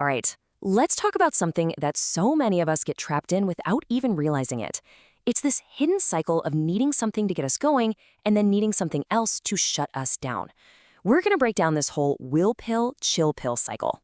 All right, let's talk about something that so many of us get trapped in without even realizing it. It's this hidden cycle of needing something to get us going and then needing something else to shut us down. We're going to break down this whole will pill, chill pill cycle.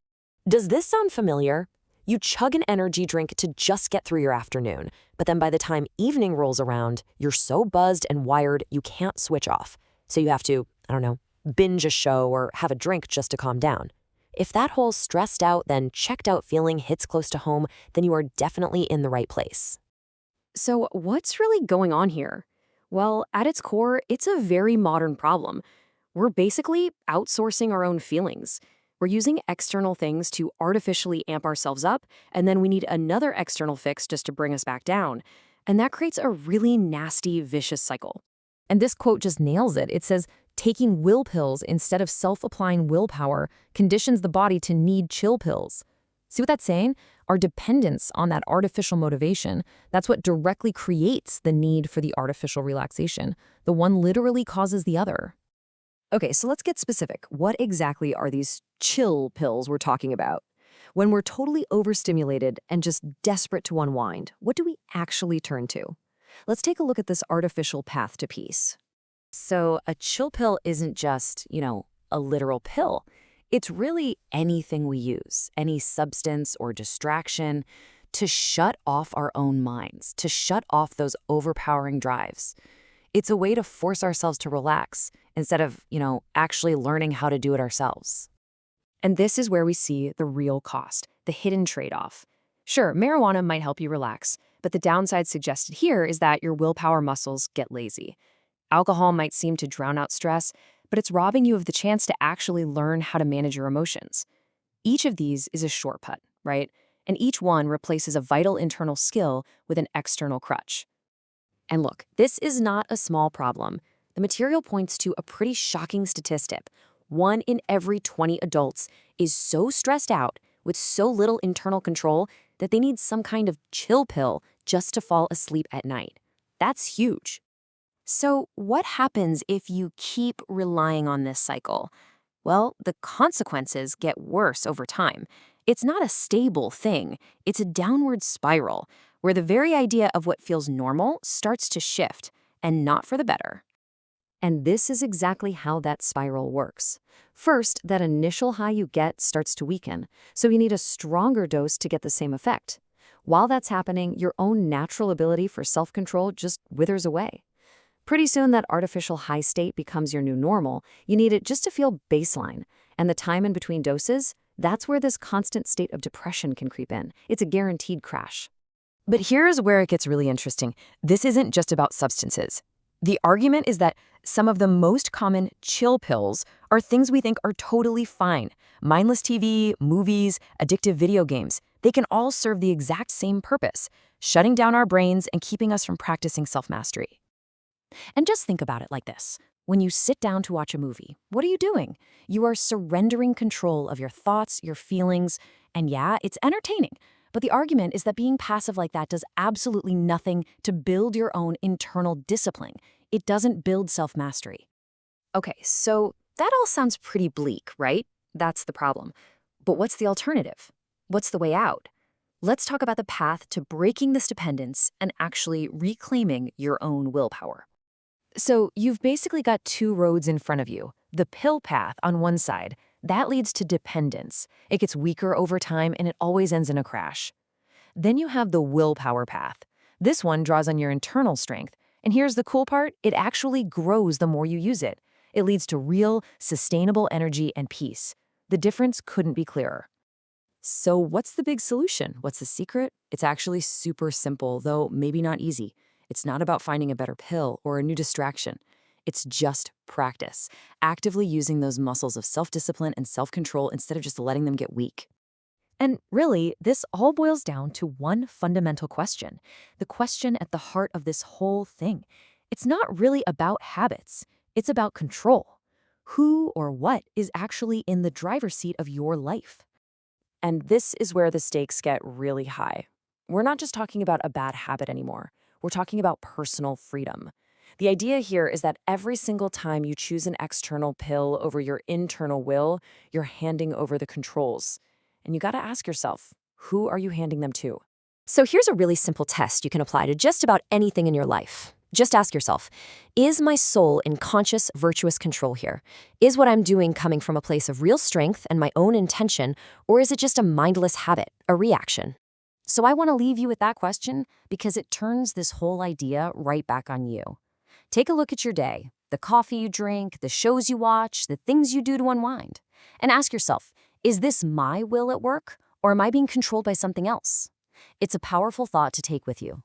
Does this sound familiar? You chug an energy drink to just get through your afternoon, but then by the time evening rolls around, you're so buzzed and wired you can't switch off. So you have to, I don't know, binge a show or have a drink just to calm down. If that whole stressed out, then checked out feeling hits close to home, then you are definitely in the right place. So, what's really going on here? Well, at its core, it's a very modern problem. We're basically outsourcing our own feelings. We're using external things to artificially amp ourselves up, and then we need another external fix just to bring us back down. And that creates a really nasty, vicious cycle. And this quote just nails it. It says, taking will pills instead of self-applying willpower conditions the body to need chill pills. See what that's saying? Our dependence on that artificial motivation, that's what directly creates the need for the artificial relaxation. The one literally causes the other. Okay, so let's get specific. What exactly are these chill pills we're talking about? When we're totally overstimulated and just desperate to unwind, what do we actually turn to? Let's take a look at this artificial path to peace. So a chill pill isn't just, a literal pill. It's really anything we use, any substance or distraction, to shut off our own minds, to shut off those overpowering drives. It's a way to force ourselves to relax instead of, actually learning how to do it ourselves. And this is where we see the real cost, the hidden trade-off. Sure, marijuana might help you relax, but the downside suggested here is that your willpower muscles get lazy. Alcohol might seem to drown out stress, but it's robbing you of the chance to actually learn how to manage your emotions. Each of these is a shortcut, right? And each one replaces a vital internal skill with an external crutch. And look, this is not a small problem. The material points to a pretty shocking statistic. 1 in every 20 adults is so stressed out with so little internal control that they need some kind of chill pill just to fall asleep at night. That's huge. So what happens if you keep relying on this cycle? Well, the consequences get worse over time. It's not a stable thing. It's a downward spiral where the very idea of what feels normal starts to shift, and not for the better. And this is exactly how that spiral works. First, that initial high you get starts to weaken, so you need a stronger dose to get the same effect. While that's happening, your own natural ability for self-control just withers away. Pretty soon, that artificial high state becomes your new normal. You need it just to feel baseline. And the time in between doses, that's where this constant state of depression can creep in. It's a guaranteed crash. But here's where it gets really interesting. This isn't just about substances. The argument is that some of the most common chill pills are things we think are totally fine. Mindless TV, movies, addictive video games. They can all serve the exact same purpose, shutting down our brains and keeping us from practicing self-mastery. And just think about it like this. When you sit down to watch a movie, what are you doing? You are surrendering control of your thoughts, your feelings, and yeah, it's entertaining. But the argument is that being passive like that does absolutely nothing to build your own internal discipline. It doesn't build self-mastery. Okay, so that all sounds pretty bleak, right? That's the problem. But what's the alternative? What's the way out? Let's talk about the path to breaking this dependence and actually reclaiming your own willpower. So you've basically got 2 roads in front of you. The pill path on one side, that leads to dependence. It gets weaker over time and it always ends in a crash. Then you have the willpower path. This one draws on your internal strength. And here's the cool part, it actually grows the more you use it. It leads to real, sustainable energy and peace. The difference couldn't be clearer. So what's the big solution? What's the secret? It's actually super simple, though maybe not easy. It's not about finding a better pill or a new distraction. It's just practice, actively using those muscles of self-discipline and self-control instead of just letting them get weak. And really, this all boils down to one fundamental question, the question at the heart of this whole thing. It's not really about habits. It's about control. Who or what is actually in the driver's seat of your life? And this is where the stakes get really high. We're not just talking about a bad habit anymore. We're talking about personal freedom. The idea here is that every single time you choose an external pill over your internal will, you're handing over the controls. And you gotta ask yourself, who are you handing them to? So here's a really simple test you can apply to just about anything in your life. Just ask yourself, is my soul in conscious, virtuous control here? Is what I'm doing coming from a place of real strength and my own intention, or is it just a mindless habit, a reaction? So I want to leave you with that question because it turns this whole idea right back on you. Take a look at your day, the coffee you drink, the shows you watch, the things you do to unwind. And ask yourself, is this my will at work, or am I being controlled by something else? It's a powerful thought to take with you.